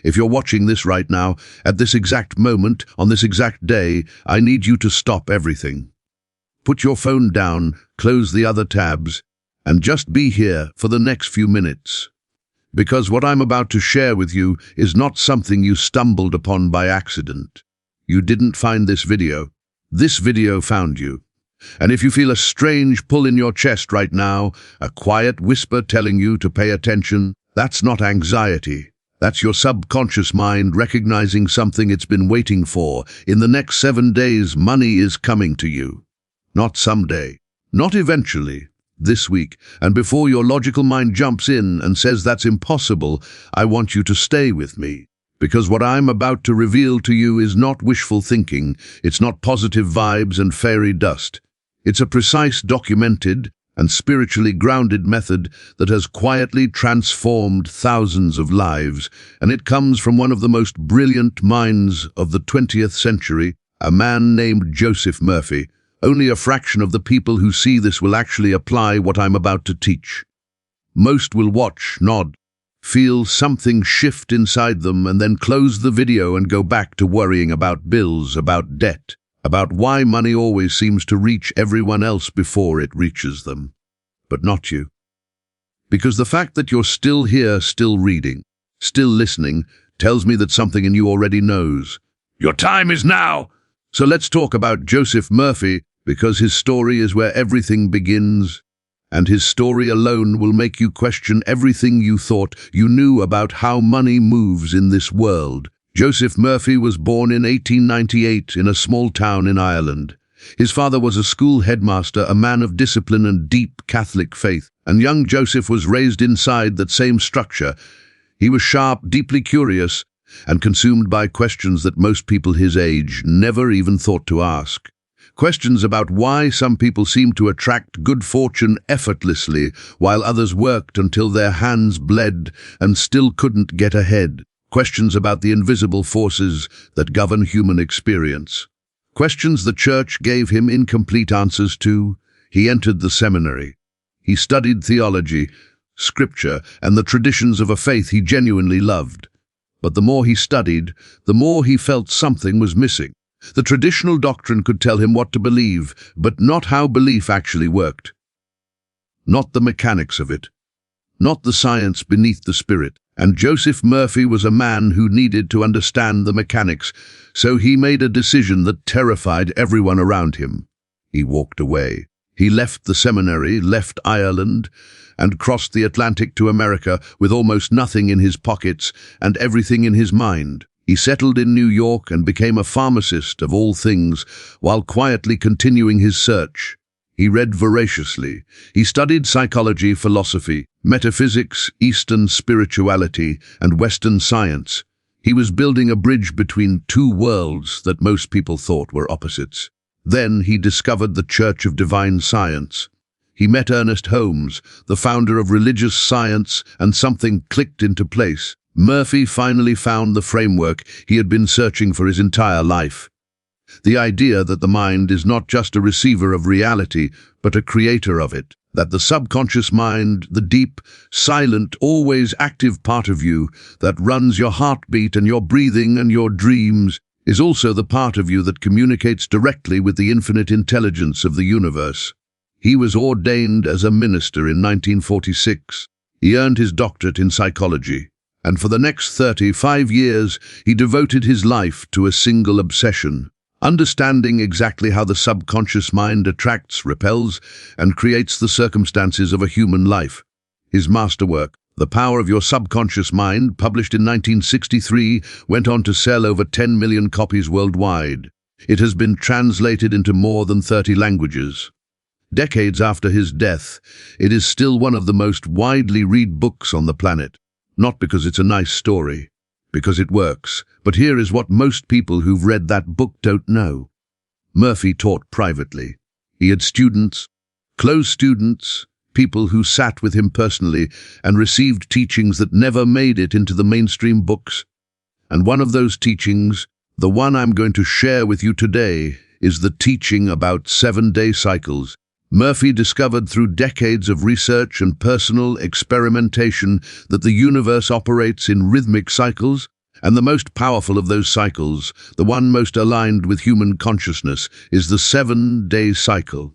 If you're watching this right now, at this exact moment, on this exact day, I need you to stop everything. Put your phone down, close the other tabs, and just be here for the next few minutes. Because what I'm about to share with you is not something you stumbled upon by accident. You didn't find this video. This video found you. And if you feel a strange pull in your chest right now, a quiet whisper telling you to pay attention, that's not anxiety. That's your subconscious mind recognizing something it's been waiting for. In the next 7 days, money is coming to you. Not someday. Not eventually. This week. And before your logical mind jumps in and says that's impossible, I want you to stay with me. Because what I'm about to reveal to you is not wishful thinking. It's not positive vibes and fairy dust. It's a precise, documented, and spiritually grounded method that has quietly transformed thousands of lives, and it comes from one of the most brilliant minds of the 20th century, a man named Joseph Murphy. Only a fraction of the people who see this will actually apply what I'm about to teach. Most will watch, nod, feel something shift inside them, and then close the video and go back to worrying about bills, about debt, about why money always seems to reach everyone else before it reaches them. But not you. Because the fact that you're still here, still reading, still listening, tells me that something in you already knows. Your time is now! So let's talk about Joseph Murphy, because his story is where everything begins, and his story alone will make you question everything you thought you knew about how money moves in this world. Joseph Murphy was born in 1898 in a small town in Ireland. His father was a school headmaster, a man of discipline and deep Catholic faith, and young Joseph was raised inside that same structure. He was sharp, deeply curious, and consumed by questions that most people his age never even thought to ask. Questions about why some people seemed to attract good fortune effortlessly, while others worked until their hands bled and still couldn't get ahead. Questions about the invisible forces that govern human experience. Questions the church gave him incomplete answers to. He entered the seminary. He studied theology, scripture, and the traditions of a faith he genuinely loved. But the more he studied, the more he felt something was missing. The traditional doctrine could tell him what to believe, but not how belief actually worked. Not the mechanics of it. Not the science beneath the spirit. And Joseph Murphy was a man who needed to understand the mechanics, so he made a decision that terrified everyone around him. He walked away. He left the seminary, left Ireland, and crossed the Atlantic to America with almost nothing in his pockets and everything in his mind. He settled in New York and became a pharmacist of all things, while quietly continuing his search. He read voraciously. He studied psychology, philosophy, metaphysics, Eastern spirituality, and Western science. He was building a bridge between two worlds that most people thought were opposites. Then he discovered the Church of Divine Science. He met Ernest Holmes, the founder of religious science, and something clicked into place. Murphy finally found the framework he had been searching for his entire life. The idea that the mind is not just a receiver of reality, but a creator of it. That the subconscious mind, the deep, silent, always active part of you that runs your heartbeat and your breathing and your dreams, is also the part of you that communicates directly with the infinite intelligence of the universe. He was ordained as a minister in 1946. He earned his doctorate in psychology. And for the next 35 years, he devoted his life to a single obsession, understanding exactly how the subconscious mind attracts, repels, and creates the circumstances of a human life. His masterwork, The Power of Your Subconscious Mind, published in 1963, went on to sell over 10 million copies worldwide. It has been translated into more than 30 languages. Decades after his death, it is still one of the most widely read books on the planet. Not because it's a nice story, because it works. But here is what most people who've read that book don't know. Murphy taught privately. He had students, close students, people who sat with him personally and received teachings that never made it into the mainstream books. And one of those teachings, the one I'm going to share with you today, is the teaching about 7-day cycles. Murphy discovered through decades of research and personal experimentation that the universe operates in rhythmic cycles, And the most powerful of those cycles, the one most aligned with human consciousness, is the 7-day cycle.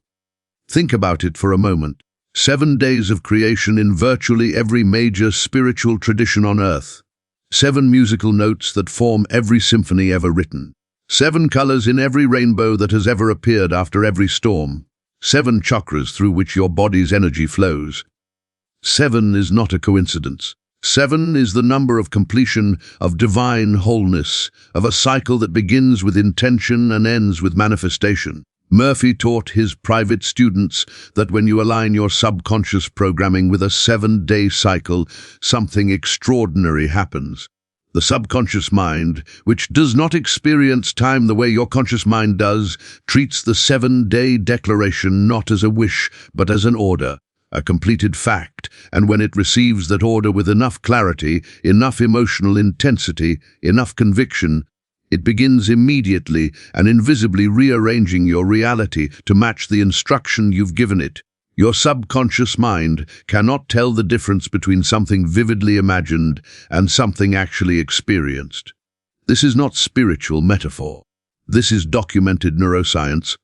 Think about it for a moment. 7 days of creation in virtually every major spiritual tradition on earth. 7 musical notes that form every symphony ever written. 7 colors in every rainbow that has ever appeared after every storm. 7 chakras through which your body's energy flows. 7 is not a coincidence. 7 is the number of completion, of divine wholeness, of a cycle that begins with intention and ends with manifestation. Murphy taught his private students that when you align your subconscious programming with a 7-day cycle, something extraordinary happens. The subconscious mind, which does not experience time the way your conscious mind does, treats the 7-day declaration not as a wish, but as an order, a completed fact, and when it receives that order with enough clarity, enough emotional intensity, enough conviction, it begins immediately and invisibly rearranging your reality to match the instruction you've given it. Your subconscious mind cannot tell the difference between something vividly imagined and something actually experienced. This is not spiritual metaphor. This is documented neuroscience.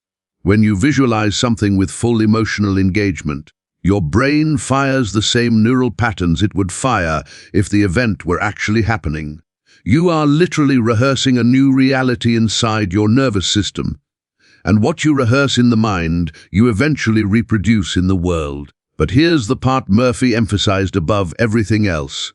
When you visualize something with full emotional engagement, your brain fires the same neural patterns it would fire if the event were actually happening. You are literally rehearsing a new reality inside your nervous system. And what you rehearse in the mind, you eventually reproduce in the world. But here's the part Murphy emphasized above everything else.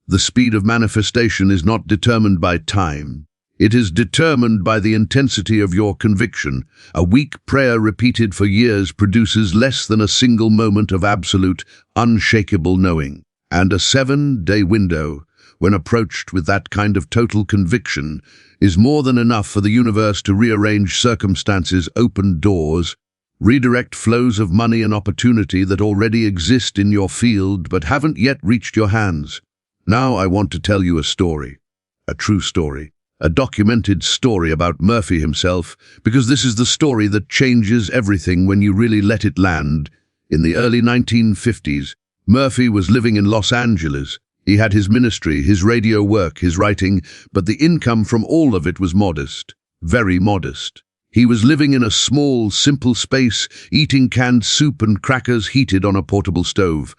The speed of manifestation is not determined by time. It is determined by the intensity of your conviction. A weak prayer repeated for years produces less than a single moment of absolute, unshakable knowing. And a 7-day window, when approached with that kind of total conviction, is more than enough for the universe to rearrange circumstances, open doors, redirect flows of money and opportunity that already exist in your field but haven't yet reached your hands. Now I want to tell you a story, a true story, a documented story about Murphy himself, because this is the story that changes everything when you really let it land. In the early 1950s, Murphy was living in Los Angeles. He had his ministry, his radio work, his writing, but the income from all of it was modest, very modest. He was living in a small, simple space, eating canned soup and crackers heated on a portable stove,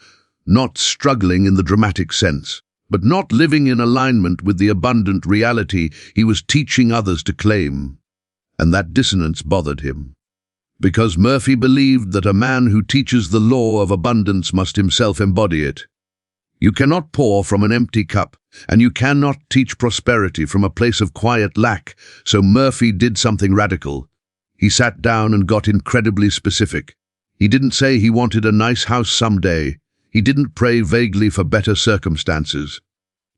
not struggling in the dramatic sense, but not living in alignment with the abundant reality he was teaching others to claim. And that dissonance bothered him. Because Murphy believed that a man who teaches the law of abundance must himself embody it. You cannot pour from an empty cup, and you cannot teach prosperity from a place of quiet lack, so Murphy did something radical. He sat down and got incredibly specific. He didn't say he wanted a nice house someday. He didn't pray vaguely for better circumstances.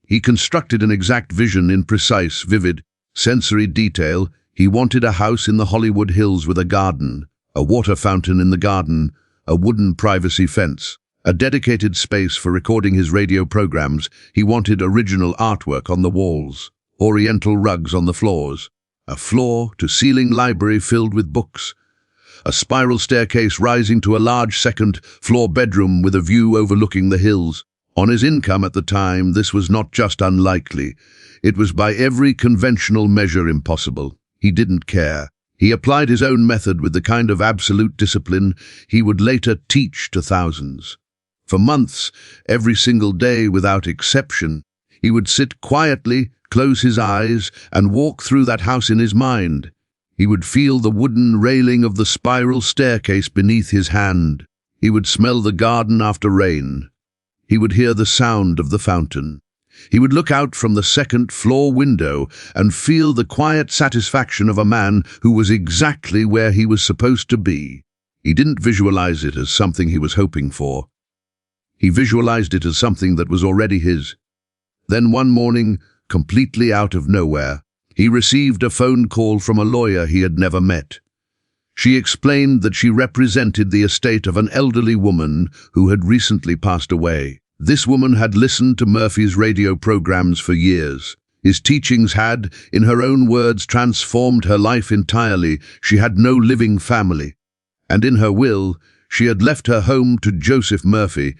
He constructed an exact vision in precise, vivid, sensory detail. He wanted a house in the Hollywood Hills with a garden, a water fountain in the garden, a wooden privacy fence, a dedicated space for recording his radio programs. He wanted original artwork on the walls, oriental rugs on the floors, a floor-to-ceiling library filled with books, a spiral staircase rising to a large second-floor bedroom with a view overlooking the hills. On his income at the time, this was not just unlikely. It was by every conventional measure impossible. He didn't care. He applied his own method with the kind of absolute discipline he would later teach to thousands. For months, every single day without exception, he would sit quietly, close his eyes, and walk through that house in his mind. He would feel the wooden railing of the spiral staircase beneath his hand. He would smell the garden after rain. He would hear the sound of the fountain. He would look out from the second-floor window and feel the quiet satisfaction of a man who was exactly where he was supposed to be. He didn't visualize it as something he was hoping for. He visualized it as something that was already his. Then one morning, completely out of nowhere, he received a phone call from a lawyer he had never met. She explained that she represented the estate of an elderly woman who had recently passed away. This woman had listened to Murphy's radio programs for years. His teachings had, in her own words, transformed her life entirely. She had no living family. And in her will, she had left her home to Joseph Murphy.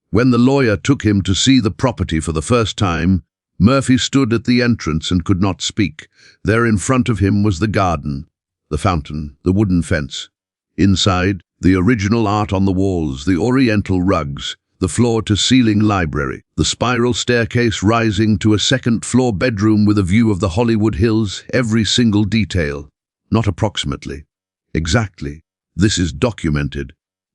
When the lawyer took him to see the property for the first time, Murphy stood at the entrance and could not speak. There in front of him was the garden, the fountain, the wooden fence. Inside, the original art on the walls, the oriental rugs, the floor-to-ceiling library, the spiral staircase rising to a second-floor bedroom with a view of the Hollywood Hills, every single detail. Not approximately. Exactly. This is documented.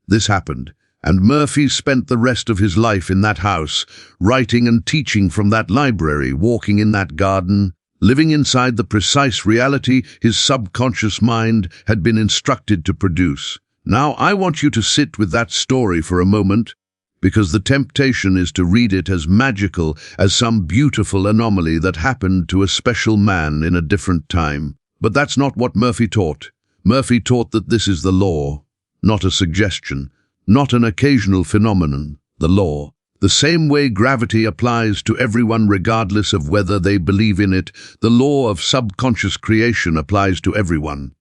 This happened. And Murphy spent the rest of his life in that house, writing and teaching from that library, walking in that garden, living inside the precise reality his subconscious mind had been instructed to produce. Now I want you to sit with that story for a moment, because the temptation is to read it as magical, as some beautiful anomaly that happened to a special man in a different time. But that's not what Murphy taught. Murphy taught that this is the law, not a suggestion, not an occasional phenomenon, the law. The same way gravity applies to everyone regardless of whether they believe in it, the law of subconscious creation applies to everyone,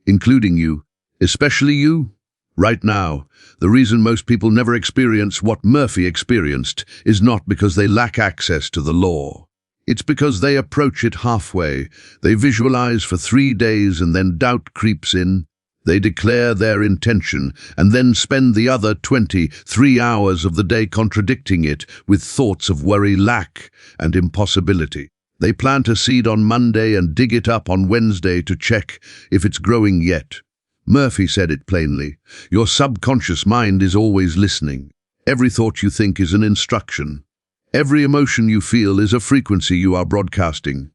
including you, especially you. Right now, the reason most people never experience what Murphy experienced is not because they lack access to the law. It's because they approach it halfway. They visualize for 3 days and then doubt creeps in. They declare their intention and then spend the other 23 hours of the day contradicting it with thoughts of worry, lack, and impossibility. They plant a seed on Monday and dig it up on Wednesday to check if it's growing yet. Murphy said it plainly. Your subconscious mind is always listening. Every thought you think is an instruction. Every emotion you feel is a frequency you are broadcasting.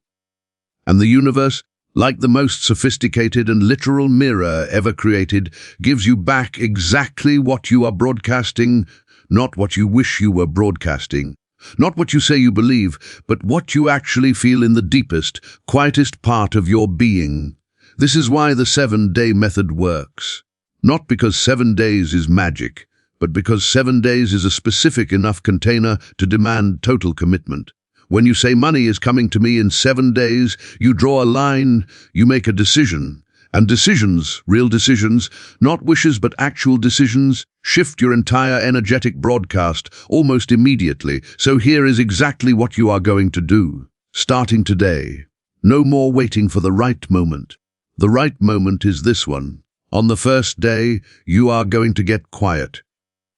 And the universe, like the most sophisticated and literal mirror ever created, gives you back exactly what you are broadcasting, not what you wish you were broadcasting. Not what you say you believe, but what you actually feel in the deepest, quietest part of your being. This is why the 7-day method works. Not because 7 days is magic, but because 7 days is a specific enough container to demand total commitment. When you say money is coming to me in 7 days, you draw a line, you make a decision. And decisions, real decisions, not wishes but actual decisions, shift your entire energetic broadcast almost immediately. So here is exactly what you are going to do. Starting today. No more waiting for the right moment. The right moment is this one. On the first day, you are going to get quiet.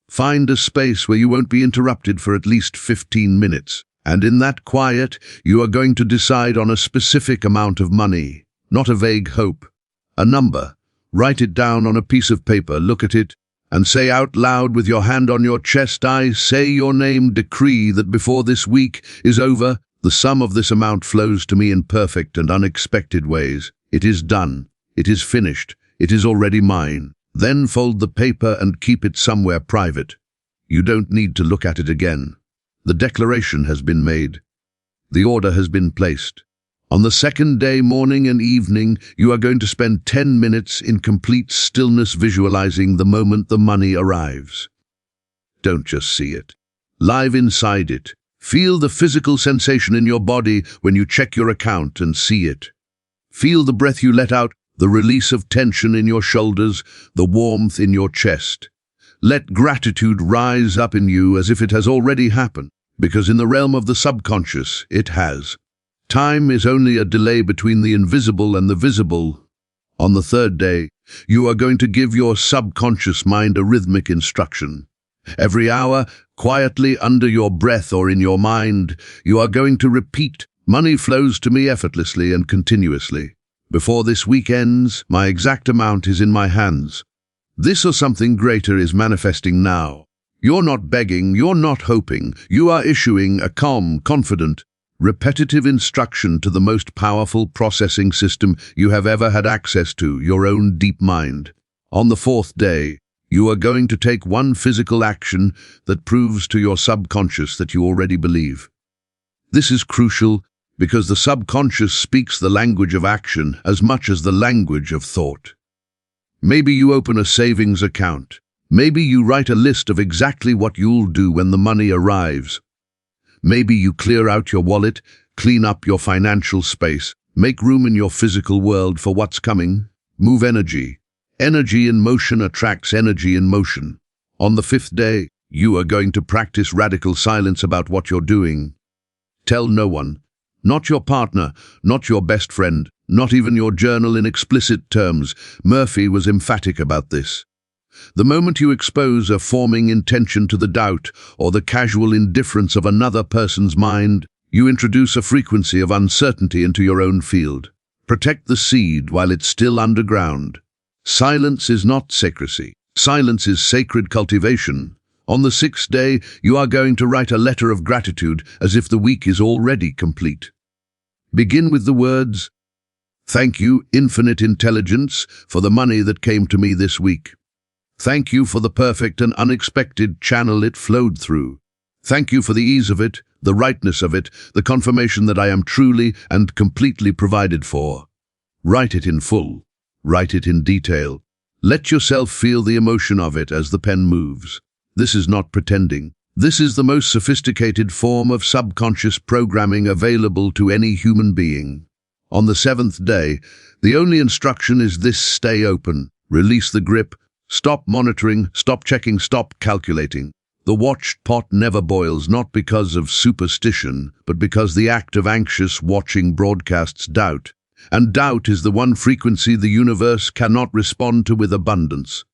Find a space where you won't be interrupted for at least 15 minutes. And in that quiet, you are going to decide on a specific amount of money, not a vague hope. A number. Write it down on a piece of paper, look at it, and say out loud with your hand on your chest, I say your name, decree that before this week is over, the sum of this amount flows to me in perfect and unexpected ways. It is done. It is finished. It is already mine. Then fold the paper and keep it somewhere private. You don't need to look at it again. The declaration has been made. The order has been placed. On the second day, morning and evening, you are going to spend 10 minutes in complete stillness visualizing the moment the money arrives. Don't just see it. Live inside it. Feel the physical sensation in your body when you check your account and see it. Feel the breath you let out, the release of tension in your shoulders, the warmth in your chest. Let gratitude rise up in you as if it has already happened, because in the realm of the subconscious, it has. Time is only a delay between the invisible and the visible. On the third day, you are going to give your subconscious mind a rhythmic instruction. Every hour, quietly under your breath or in your mind, you are going to repeat, money flows to me effortlessly and continuously. Before this week ends, my exact amount is in my hands. This or something greater is manifesting now. You're not begging, you're not hoping. You are issuing a calm, confident, repetitive instruction to the most powerful processing system you have ever had access to, your own deep mind. On the fourth day, you are going to take one physical action that proves to your subconscious that you already believe. This is crucial because the subconscious speaks the language of action as much as the language of thought. Maybe you open a savings account. Maybe you write a list of exactly what you'll do when the money arrives. Maybe you clear out your wallet, clean up your financial space, make room in your physical world for what's coming. Move energy. Energy in motion attracts energy in motion. On the fifth day, you are going to practice radical silence about what you're doing. Tell no one. Not your partner, not your best friend, not even your journal in explicit terms. Murphy was emphatic about this. The moment you expose a forming intention to the doubt or the casual indifference of another person's mind, you introduce a frequency of uncertainty into your own field. Protect the seed while it's still underground. Silence is not secrecy. Silence is sacred cultivation. On the 6th day, you are going to write a letter of gratitude as if the week is already complete. Begin with the words, "Thank you, infinite intelligence, for the money that came to me this week. Thank you for the perfect and unexpected channel it flowed through. Thank you for the ease of it, the rightness of it, the confirmation that I am truly and completely provided for." Write it in full. Write it in detail. Let yourself feel the emotion of it as the pen moves. This is not pretending. This is the most sophisticated form of subconscious programming available to any human being. On the 7th day, the only instruction is this: stay open, release the grip, stop monitoring, stop checking, stop calculating. The watched pot never boils, not because of superstition, but because the act of anxious watching broadcasts doubt. And doubt is the one frequency the universe cannot respond to with abundance.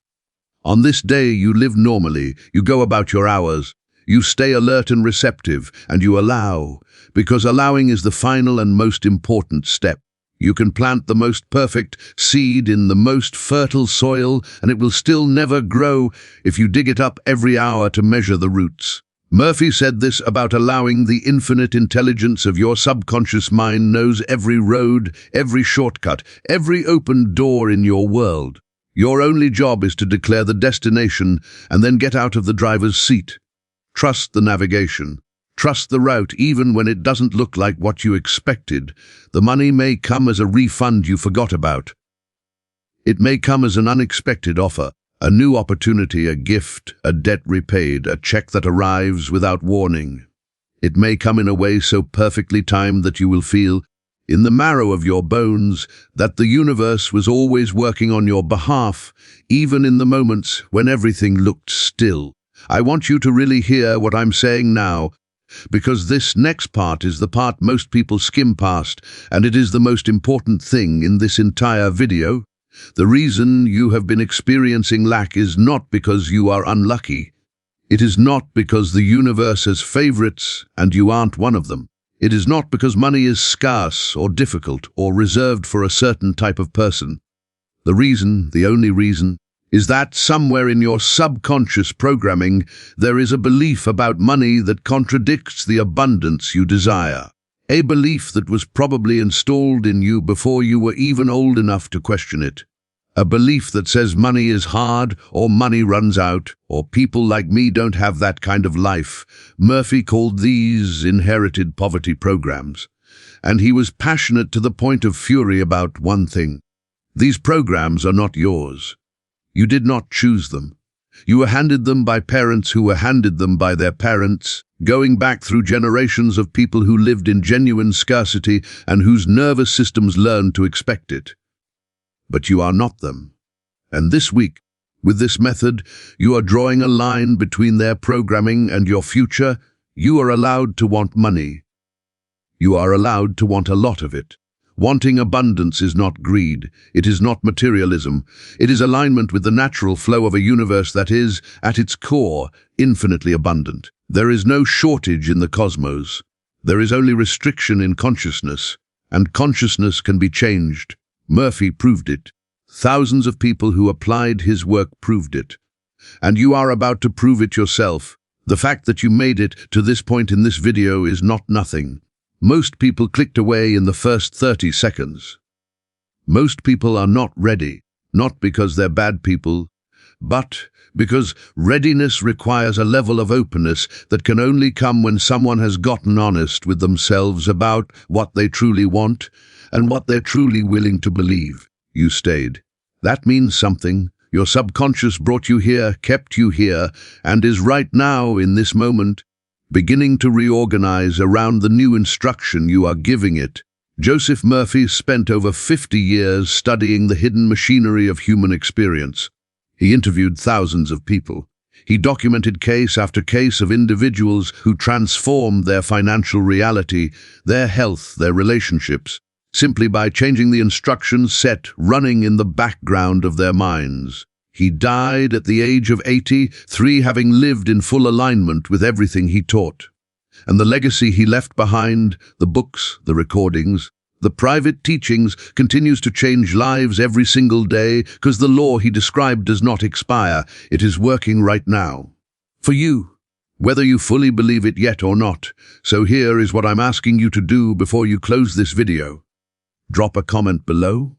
On this day you live normally, you go about your hours, you stay alert and receptive, and you allow, because allowing is the final and most important step. You can plant the most perfect seed in the most fertile soil, and it will still never grow if you dig it up every hour to measure the roots. Murphy said this about allowing. The infinite intelligence of your subconscious mind knows every road, every shortcut, every open door in your world. Your only job is to declare the destination and then get out of the driver's seat. Trust the navigation. Trust the route even when it doesn't look like what you expected. The money may come as a refund you forgot about. It may come as an unexpected offer, a new opportunity, a gift, a debt repaid, a check that arrives without warning. It may come in a way so perfectly timed that you will feel, in the marrow of your bones, that the universe was always working on your behalf, even in the moments when everything looked still. I want you to really hear what I'm saying now, because this next part is the part most people skim past, and it is the most important thing in this entire video. The reason you have been experiencing lack is not because you are unlucky. It is not because the universe has favorites and you aren't one of them. It is not because money is scarce or difficult or reserved for a certain type of person. The reason, the only reason, is that somewhere in your subconscious programming there is a belief about money that contradicts the abundance you desire. A belief that was probably installed in you before you were even old enough to question it. A belief that says money is hard, or money runs out, or people like me don't have that kind of life. Murphy called these inherited poverty programs. And he was passionate to the point of fury about one thing. These programs are not yours. You did not choose them. You were handed them by parents who were handed them by their parents, going back through generations of people who lived in genuine scarcity and whose nervous systems learned to expect it. But you are not them. And this week, with this method, you are drawing a line between their programming and your future. You are allowed to want money. You are allowed to want a lot of it. Wanting abundance is not greed. It is not materialism. It is alignment with the natural flow of a universe that is, at its core, infinitely abundant. There is no shortage in the cosmos. There is only restriction in consciousness, and consciousness can be changed. Murphy proved it. Thousands of people who applied his work proved it. And you are about to prove it yourself. The fact that you made it to this point in this video is not nothing. Most people clicked away in the first 30 seconds. Most people are not ready, not because they're bad people, but because readiness requires a level of openness that can only come when someone has gotten honest with themselves about what they truly want and what they're truly willing to believe. You stayed. That means something. Your subconscious brought you here, kept you here, and is right now, in this moment, beginning to reorganize around the new instruction you are giving it. Joseph Murphy spent over 50 years studying the hidden machinery of human experience. He interviewed thousands of people. He documented case after case of individuals who transformed their financial reality, their health, their relationships, simply by changing the instructions set running in the background of their minds. He died at the age of 83, having lived in full alignment with everything he taught. And the legacy he left behind, the books, the recordings, the private teachings, continues to change lives every single day, because the law he described does not expire. It is working right now. For you, whether you fully believe it yet or not. So here is what I'm asking you to do before you close this video. Drop a comment below.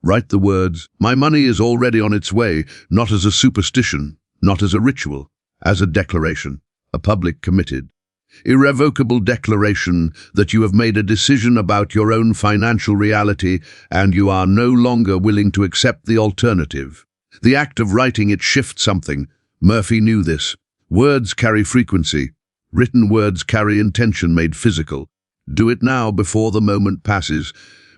Write the words, "My money is already on its way," not as a superstition, not as a ritual, as a declaration, a public committed, irrevocable declaration that you have made a decision about your own financial reality and you are no longer willing to accept the alternative. The act of writing it shifts something. Murphy knew this. Words carry frequency. Written words carry intention made physical. Do it now before the moment passes,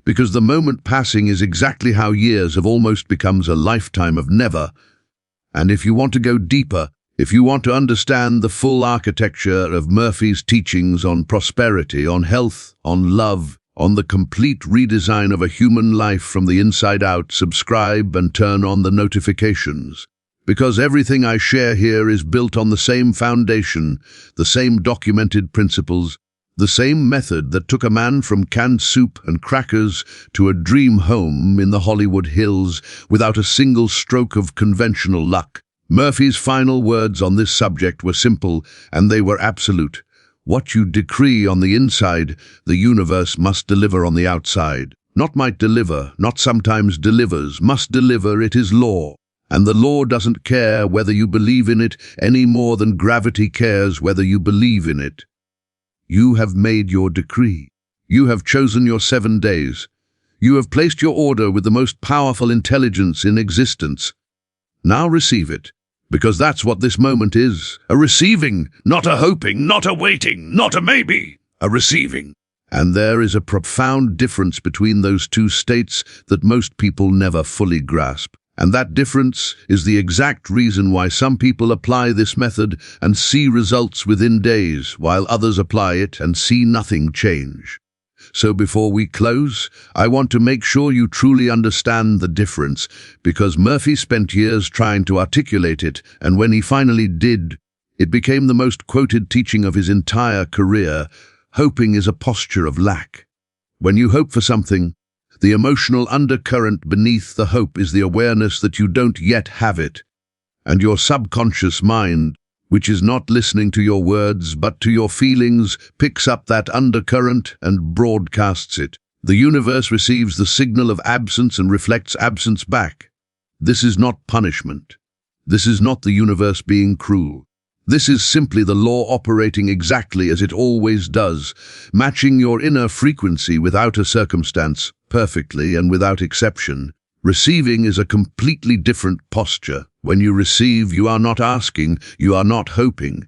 because the moment passing is exactly how years have almost becomes a lifetime of never. And if you want to go deeper, if you want to understand the full architecture of Murphy's teachings on prosperity, on health, on love, on the complete redesign of a human life from the inside out, subscribe and turn on the notifications. Because everything I share here is built on the same foundation, the same documented principles, the same method that took a man from canned soup and crackers to a dream home in the Hollywood Hills without a single stroke of conventional luck. Murphy's final words on this subject were simple, and they were absolute. What you decree on the inside, the universe must deliver on the outside. Not might deliver, not sometimes delivers, must deliver, it is law. And the law doesn't care whether you believe in it any more than gravity cares whether you believe in it. You have made your decree. You have chosen your 7 days. You have placed your order with the most powerful intelligence in existence. Now receive it, because that's what this moment is. A receiving, not a hoping, not a waiting, not a maybe. A receiving. And there is a profound difference between those two states that most people never fully grasp. And that difference is the exact reason why some people apply this method and see results within days, while others apply it and see nothing change. So before we close, I want to make sure you truly understand the difference, because Murphy spent years trying to articulate it, and when he finally did, it became the most quoted teaching of his entire career. Hoping is a posture of lack. When you hope for something, the emotional undercurrent beneath the hope is the awareness that you don't yet have it. And your subconscious mind, which is not listening to your words but to your feelings, picks up that undercurrent and broadcasts it. The universe receives the signal of absence and reflects absence back. This is not punishment. This is not the universe being cruel. This is simply the law operating exactly as it always does, matching your inner frequency without a circumstance, perfectly and without exception. Receiving is a completely different posture. When you receive, you are not asking, you are not hoping,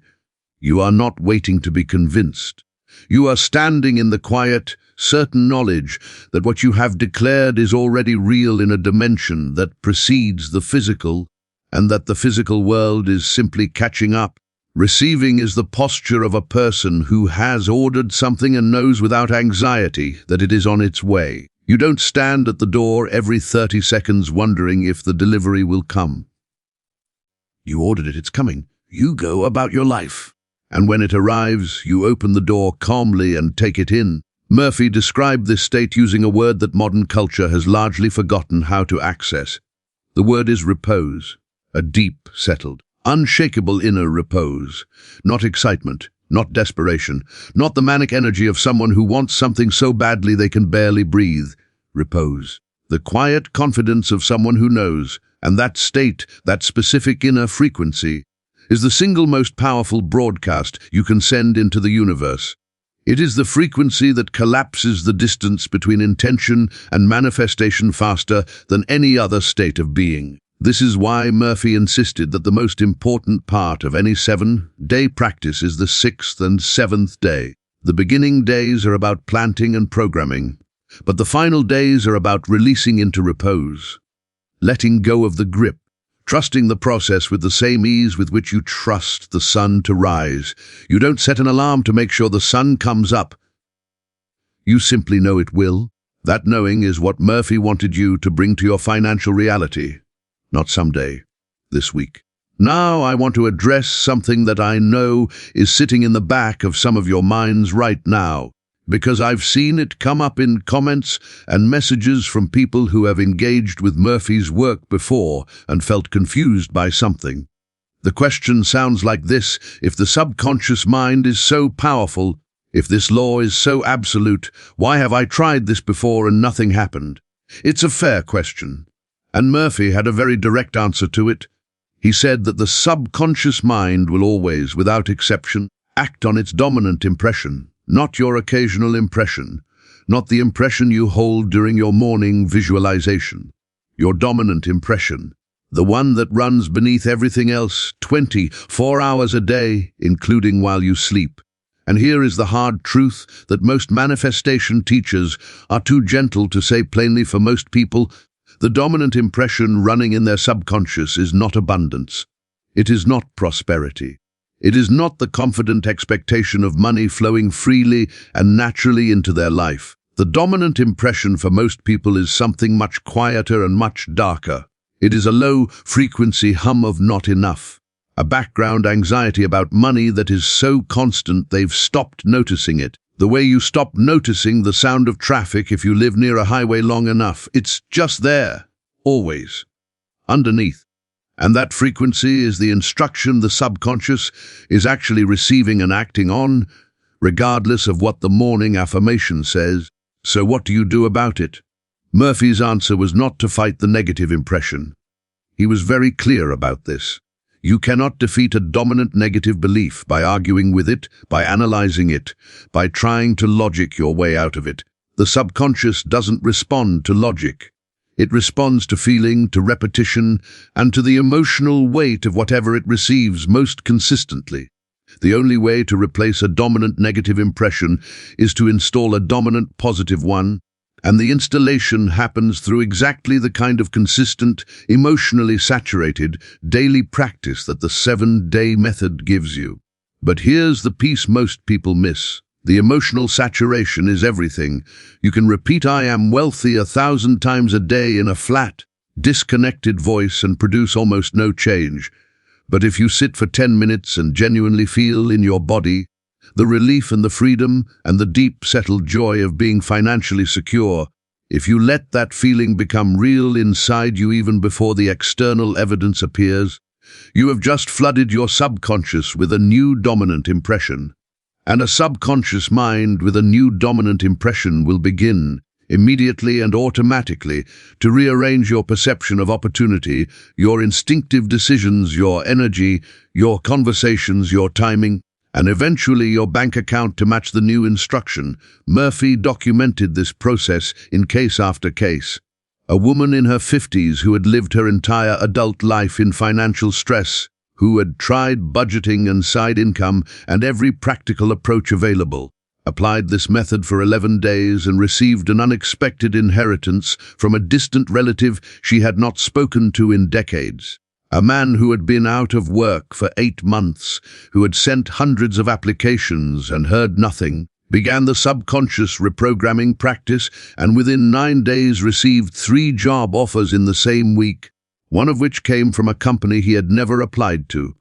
you are not waiting to be convinced. You are standing in the quiet, certain knowledge that what you have declared is already real in a dimension that precedes the physical, and that the physical world is simply catching up. Receiving is the posture of a person who has ordered something and knows without anxiety that it is on its way. You don't stand at the door every 30 seconds wondering if the delivery will come. You ordered it, it's coming. You go about your life. And when it arrives, you open the door calmly and take it in. Murphy described this state using a word that modern culture has largely forgotten how to access. The word is repose, a deep, settled, unshakable inner repose. Not excitement, not desperation, not the manic energy of someone who wants something so badly they can barely breathe. Repose. The quiet confidence of someone who knows, and that state, that specific inner frequency, is the single most powerful broadcast you can send into the universe. It is the frequency that collapses the distance between intention and manifestation faster than any other state of being. This is why Murphy insisted that the most important part of any 7-day practice is the 6th and 7th day. The beginning days are about planting and programming, but the final days are about releasing into repose, letting go of the grip, trusting the process with the same ease with which you trust the sun to rise. You don't set an alarm to make sure the sun comes up. You simply know it will. That knowing is what Murphy wanted you to bring to your financial reality. Not someday, this week. Now I want to address something that I know is sitting in the back of some of your minds right now, because I've seen it come up in comments and messages from people who have engaged with Murphy's work before and felt confused by something. The question sounds like this: if the subconscious mind is so powerful, if this law is so absolute, why have I tried this before and nothing happened? It's a fair question, and Murphy had a very direct answer to it. He said that the subconscious mind will always, without exception, act on its dominant impression, not your occasional impression, not the impression you hold during your morning visualization. Your dominant impression, the one that runs beneath everything else 24 hours a day, including while you sleep. And here is the hard truth that most manifestation teachers are too gentle to say plainly for most people. The dominant impression running in their subconscious is not abundance. It is not prosperity. It is not the confident expectation of money flowing freely and naturally into their life. The dominant impression for most people is something much quieter and much darker. It is a low-frequency hum of not enough. A background anxiety about money that is so constant they've stopped noticing it. The way you stop noticing the sound of traffic if you live near a highway long enough. It's just there, always, underneath. And that frequency is the instruction the subconscious is actually receiving and acting on, regardless of what the morning affirmation says. So what do you do about it? Murphy's answer was not to fight the negative impression. He was very clear about this. You cannot defeat a dominant negative belief by arguing with it, by analyzing it, by trying to logic your way out of it. The subconscious doesn't respond to logic. It responds to feeling, to repetition, and to the emotional weight of whatever it receives most consistently. The only way to replace a dominant negative impression is to install a dominant positive one, and the installation happens through exactly the kind of consistent, emotionally saturated, daily practice that the 7-day method gives you. But here's the piece most people miss. The emotional saturation is everything. You can repeat "I am wealthy" 1,000 times a day in a flat, disconnected voice and produce almost no change. But if you sit for 10 minutes and genuinely feel in your body the relief and the freedom and the deep, settled joy of being financially secure, if you let that feeling become real inside you even before the external evidence appears, you have just flooded your subconscious with a new dominant impression. And a subconscious mind with a new dominant impression will begin, immediately and automatically, to rearrange your perception of opportunity, your instinctive decisions, your energy, your conversations, your timing, and eventually your bank account to match the new instruction. Murphy documented this process in case after case. A woman in her 50s who had lived her entire adult life in financial stress, who had tried budgeting and side income and every practical approach available, applied this method for 11 days and received an unexpected inheritance from a distant relative she had not spoken to in decades. A man who had been out of work for 8 months, who had sent hundreds of applications and heard nothing, began the subconscious reprogramming practice and within 9 days received 3 job offers in the same week, one of which came from a company he had never applied to.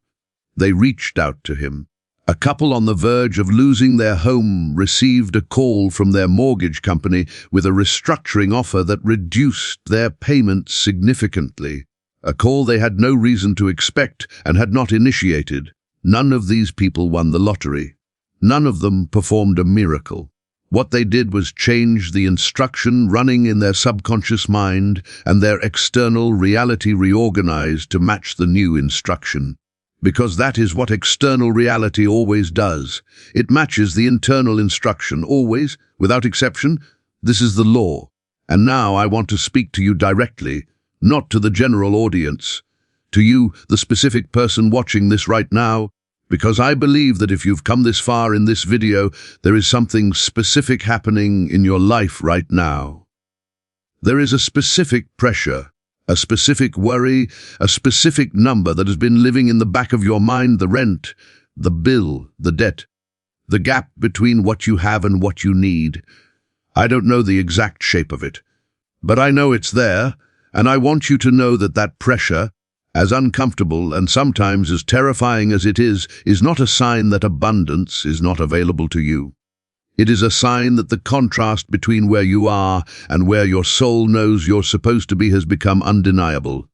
They reached out to him. A couple on the verge of losing their home received a call from their mortgage company with a restructuring offer that reduced their payments significantly. A call they had no reason to expect and had not initiated. None of these people won the lottery. None of them performed a miracle. What they did was change the instruction running in their subconscious mind, and their external reality reorganized to match the new instruction. Because that is what external reality always does. It matches the internal instruction, always, without exception. This is the law. And now I want to speak to you directly, not to the general audience, to you, the specific person watching this right now, because I believe that if you've come this far in this video, there is something specific happening in your life right now. There is a specific pressure, a specific worry, a specific number that has been living in the back of your mind, the rent, the bill, the debt, the gap between what you have and what you need. I don't know the exact shape of it, but I know it's there, and I want you to know that that pressure, as uncomfortable and sometimes as terrifying as it is not a sign that abundance is not available to you. It is a sign that the contrast between where you are and where your soul knows you're supposed to be has become undeniable.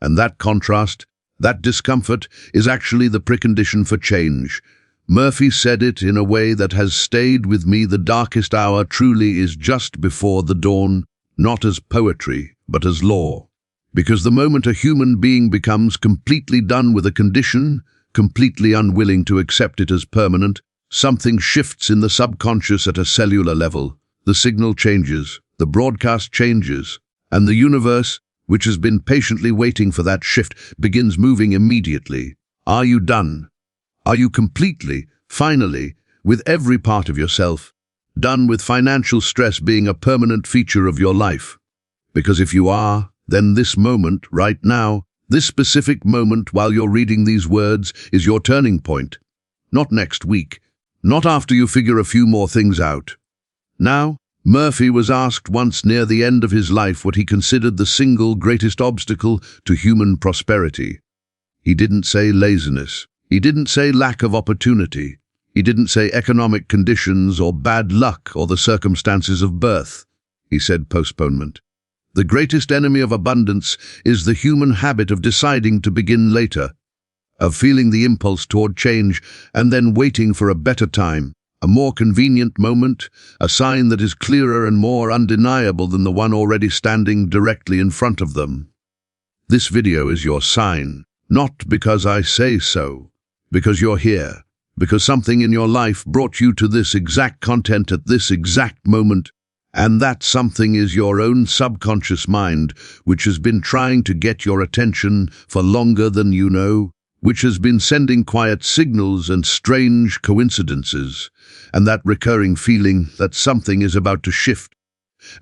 And that contrast, that discomfort, is actually the precondition for change. Murphy said it in a way that has stayed with me. The darkest hour truly is just before the dawn, not as poetry, but as law. Because the moment a human being becomes completely done with a condition, completely unwilling to accept it as permanent, something shifts in the subconscious at a cellular level. The signal changes, the broadcast changes, and the universe, which has been patiently waiting for that shift, begins moving immediately. Are you done? Are you completely, finally, with every part of yourself, done with financial stress being a permanent feature of your life? Because if you are, then this moment, right now, this specific moment while you're reading these words is your turning point. Not next week, not after you figure a few more things out. Now, Murphy was asked once near the end of his life what he considered the single greatest obstacle to human prosperity. He didn't say laziness. He didn't say lack of opportunity. He didn't say economic conditions or bad luck or the circumstances of birth. He said postponement. The greatest enemy of abundance is the human habit of deciding to begin later, of feeling the impulse toward change and then waiting for a better time, a more convenient moment, a sign that is clearer and more undeniable than the one already standing directly in front of them. This video is your sign, not because I say so, because you're here, because something in your life brought you to this exact content at this exact moment. And that something is your own subconscious mind, which has been trying to get your attention for longer than you know, which has been sending quiet signals and strange coincidences, and that recurring feeling that something is about to shift,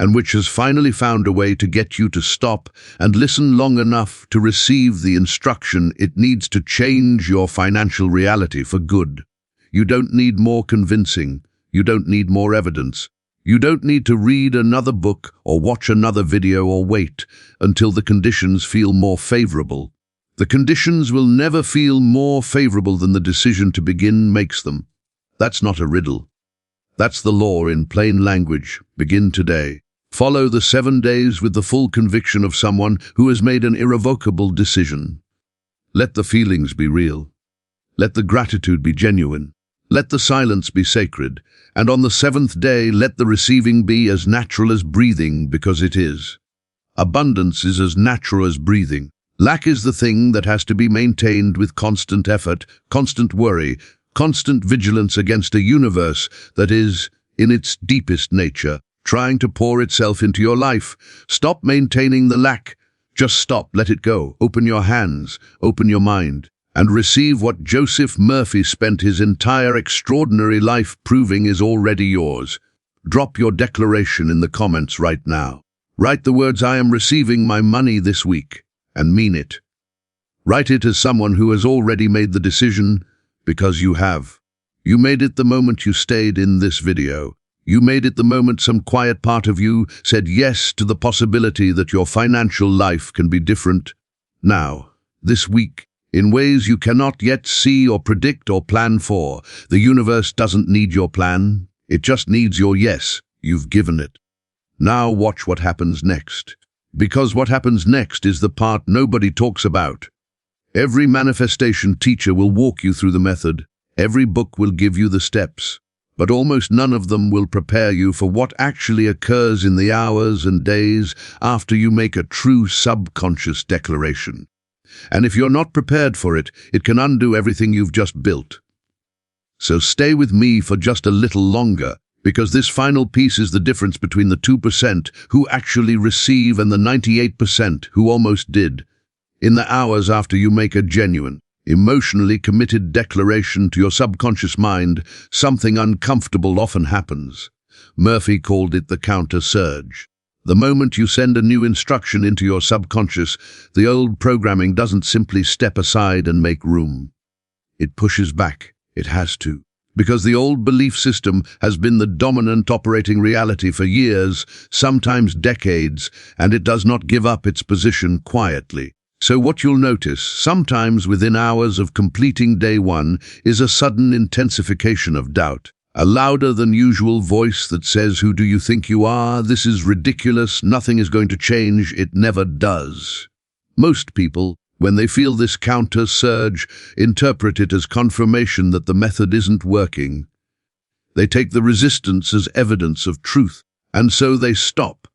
and which has finally found a way to get you to stop and listen long enough to receive the instruction it needs to change your financial reality for good. You don't need more convincing. You don't need more evidence. You don't need to read another book or watch another video or wait until the conditions feel more favorable. The conditions will never feel more favorable than the decision to begin makes them. That's not a riddle. That's the law in plain language. Begin today. Follow the 7 days with the full conviction of someone who has made an irrevocable decision. Let the feelings be real. Let the gratitude be genuine. Let the silence be sacred, and on the 7th day let the receiving be as natural as breathing, because it is. Abundance is as natural as breathing. Lack is the thing that has to be maintained with constant effort, constant worry, constant vigilance against a universe that is, in its deepest nature, trying to pour itself into your life. Stop maintaining the lack. Just stop, let it go. Open your hands, open your mind, and receive what Joseph Murphy spent his entire extraordinary life proving is already yours. Drop your declaration in the comments right now. Write the words, "I am receiving my money this week," and mean it. Write it as someone who has already made the decision, because you have. You made it the moment you stayed in this video. You made it the moment some quiet part of you said yes to the possibility that your financial life can be different. Now, this week, in ways you cannot yet see or predict or plan for. The universe doesn't need your plan. It just needs your yes. You've given it. Now watch what happens next. Because what happens next is the part nobody talks about. Every manifestation teacher will walk you through the method. Every book will give you the steps. But almost none of them will prepare you for what actually occurs in the hours and days after you make a true subconscious declaration. And if you're not prepared for it, it can undo everything you've just built. So stay with me for just a little longer, because this final piece is the difference between the 2% who actually receive and the 98% who almost did. In the hours after you make a genuine, emotionally committed declaration to your subconscious mind, something uncomfortable often happens. Murphy called it the counter surge. The moment you send a new instruction into your subconscious, the old programming doesn't simply step aside and make room. It pushes back. It has to. Because the old belief system has been the dominant operating reality for years, sometimes decades, and it does not give up its position quietly. So what you'll notice, sometimes within hours of completing day one, is a sudden intensification of doubt. A louder than usual voice that says, "Who do you think you are? This is ridiculous. Nothing is going to change. It never does." Most people, when they feel this counter surge, interpret it as confirmation that the method isn't working. They take the resistance as evidence of truth, and so they stop.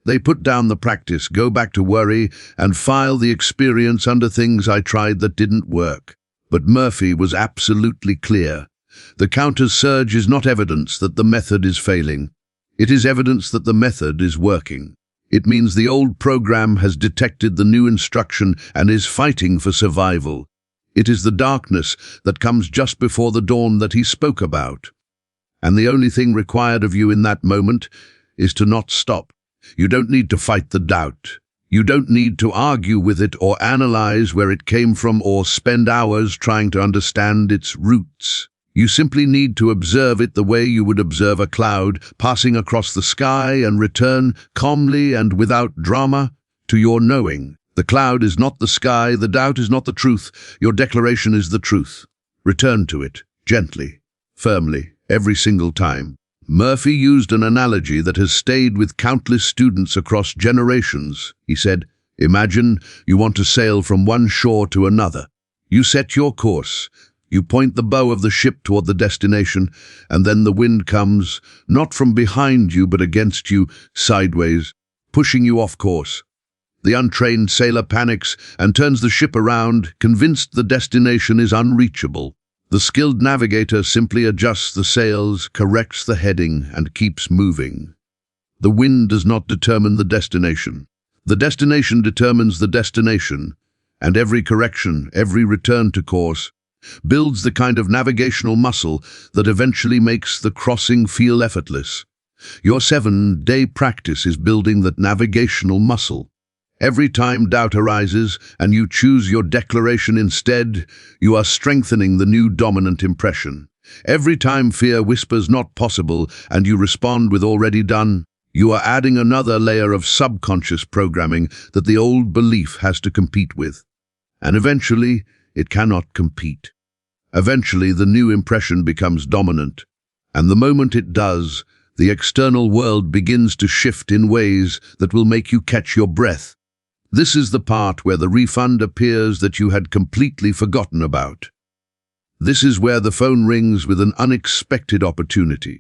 They put down the practice, go back to worry, and file the experience under things I tried that didn't work. But Murphy was absolutely clear. The counter surge is not evidence that the method is failing. It is evidence that the method is working. It means the old program has detected the new instruction and is fighting for survival. It is the darkness that comes just before the dawn that he spoke about. And the only thing required of you in that moment is to not stop. You don't need to fight the doubt. You don't need to argue with it or analyze where it came from or spend hours trying to understand its roots. You simply need to observe it the way you would observe a cloud passing across the sky and return calmly and without drama to your knowing. The cloud is not the sky, the doubt is not the truth, your declaration is the truth. Return to it, gently, firmly, every single time. Murphy used an analogy that has stayed with countless students across generations. He said, "Imagine you want to sail from one shore to another. You set your course. You point the bow of the ship toward the destination, and then the wind comes, not from behind you but against you, sideways, pushing you off course. The untrained sailor panics and turns the ship around, convinced the destination is unreachable. The skilled navigator simply adjusts the sails, corrects the heading, and keeps moving. The wind does not determine the destination. The destination determines the destination, and every correction, every return to course, builds the kind of navigational muscle that eventually makes the crossing feel effortless. Your 7-day practice is building that navigational muscle. Every time doubt arises and you choose your declaration instead, you are strengthening the new dominant impression. Every time fear whispers "not possible" and you respond with "already done," you are adding another layer of subconscious programming that the old belief has to compete with. And eventually, it cannot compete. Eventually, the new impression becomes dominant. And the moment it does, the external world begins to shift in ways that will make you catch your breath. This is the part where the refund appears that you had completely forgotten about. This is where the phone rings with an unexpected opportunity.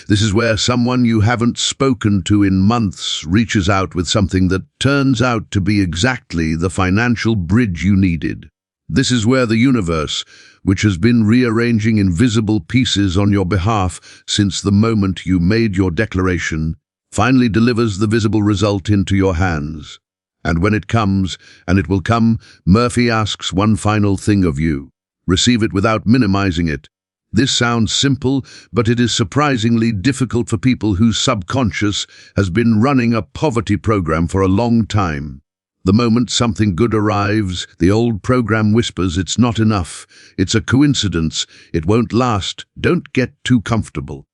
This is where someone you haven't spoken to in months reaches out with something that turns out to be exactly the financial bridge you needed. This is where the universe, which has been rearranging invisible pieces on your behalf since the moment you made your declaration, finally delivers the visible result into your hands. And when it comes, and it will come, Murphy asks one final thing of you. Receive it without minimizing it. This sounds simple, but it is surprisingly difficult for people whose subconscious has been running a poverty program for a long time. The moment something good arrives, the old program whispers it's not enough, it's a coincidence, it won't last, don't get too comfortable.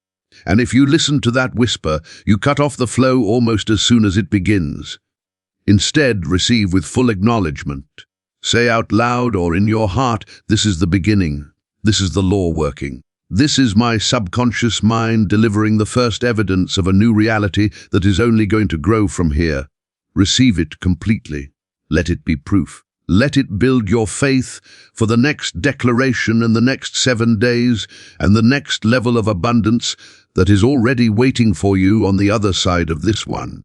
And if you listen to that whisper, you cut off the flow almost as soon as it begins. Instead, receive with full acknowledgement. Say out loud or in your heart, "This is the beginning. This is the law working. This is my subconscious mind delivering the first evidence of a new reality that is only going to grow from here." Receive it completely. Let it be proof. Let it build your faith for the next declaration and the next 7 days and the next level of abundance that is already waiting for you on the other side of this one.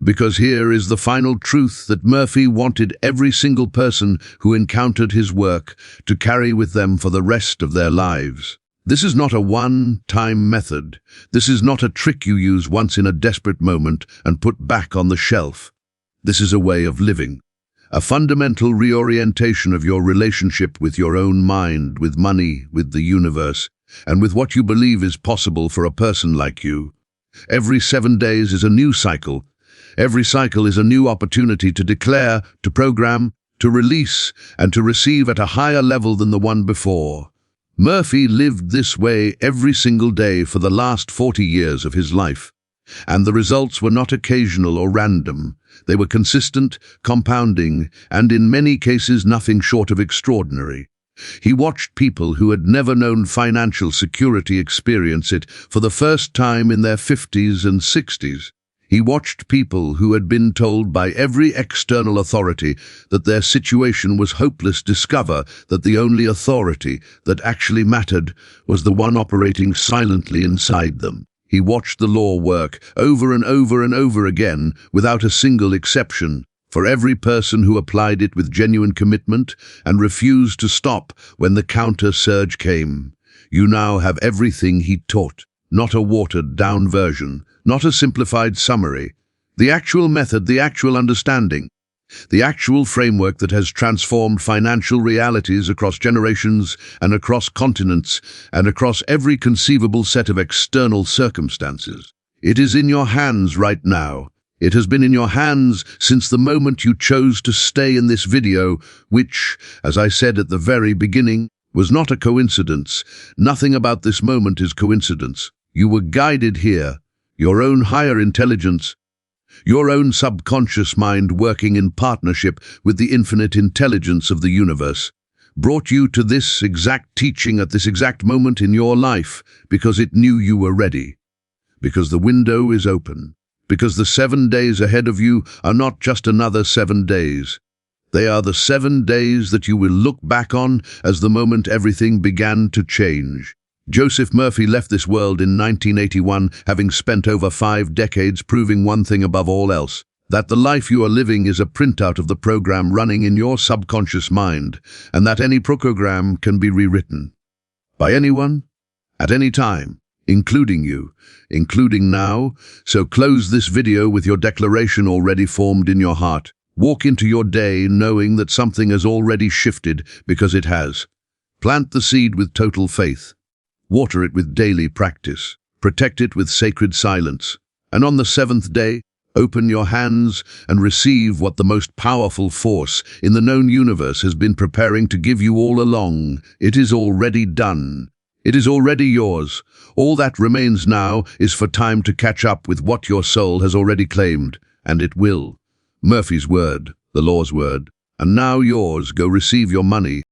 Because here is the final truth that Murphy wanted every single person who encountered his work to carry with them for the rest of their lives. This is not a one-time method. This is not a trick you use once in a desperate moment and put back on the shelf. This is a way of living, a fundamental reorientation of your relationship with your own mind, with money, with the universe, and with what you believe is possible for a person like you. Every 7 days is a new cycle, Every cycle is a new opportunity to declare, to program, to release, and to receive at a higher level than the one before. Murphy lived this way every single day for the last 40 years of his life. And the results were not occasional or random. They were consistent, compounding, and in many cases nothing short of extraordinary. He watched people who had never known financial security experience it for the first time in their 50s and 60s. He watched people who had been told by every external authority that their situation was hopeless discover that the only authority that actually mattered was the one operating silently inside them. He watched the law work over and over and over again without a single exception. For every person who applied it with genuine commitment and refused to stop when the counter-surge came. You now have everything he taught, not a watered-down version, not a simplified summary. The actual method, the actual understanding, the actual framework that has transformed financial realities across generations and across continents and across every conceivable set of external circumstances. It is in your hands right now. It has been in your hands since the moment you chose to stay in this video, which, as I said at the very beginning, was not a coincidence. Nothing about this moment is coincidence. You were guided here, your own higher intelligence, your own subconscious mind working in partnership with the infinite intelligence of the universe, brought you to this exact teaching at this exact moment in your life because it knew you were ready, because the window is open. Because the 7 days ahead of you are not just another 7 days. They are the 7 days that you will look back on as the moment everything began to change. Joseph Murphy left this world in 1981, having spent over 5 decades proving one thing above all else, that the life you are living is a printout of the program running in your subconscious mind, and that any program can be rewritten. By anyone, at any time. Including you, including now. So close this video with your declaration already formed in your heart. Walk into your day knowing that something has already shifted because it has. Plant the seed with total faith. Water it with daily practice. Protect it with sacred silence. And on the 7th day, open your hands and receive what the most powerful force in the known universe has been preparing to give you all along. It is already done. It is already yours. All that remains now is for time to catch up with what your soul has already claimed, and it will. Murphy's word, the law's word. And now yours, go receive your money.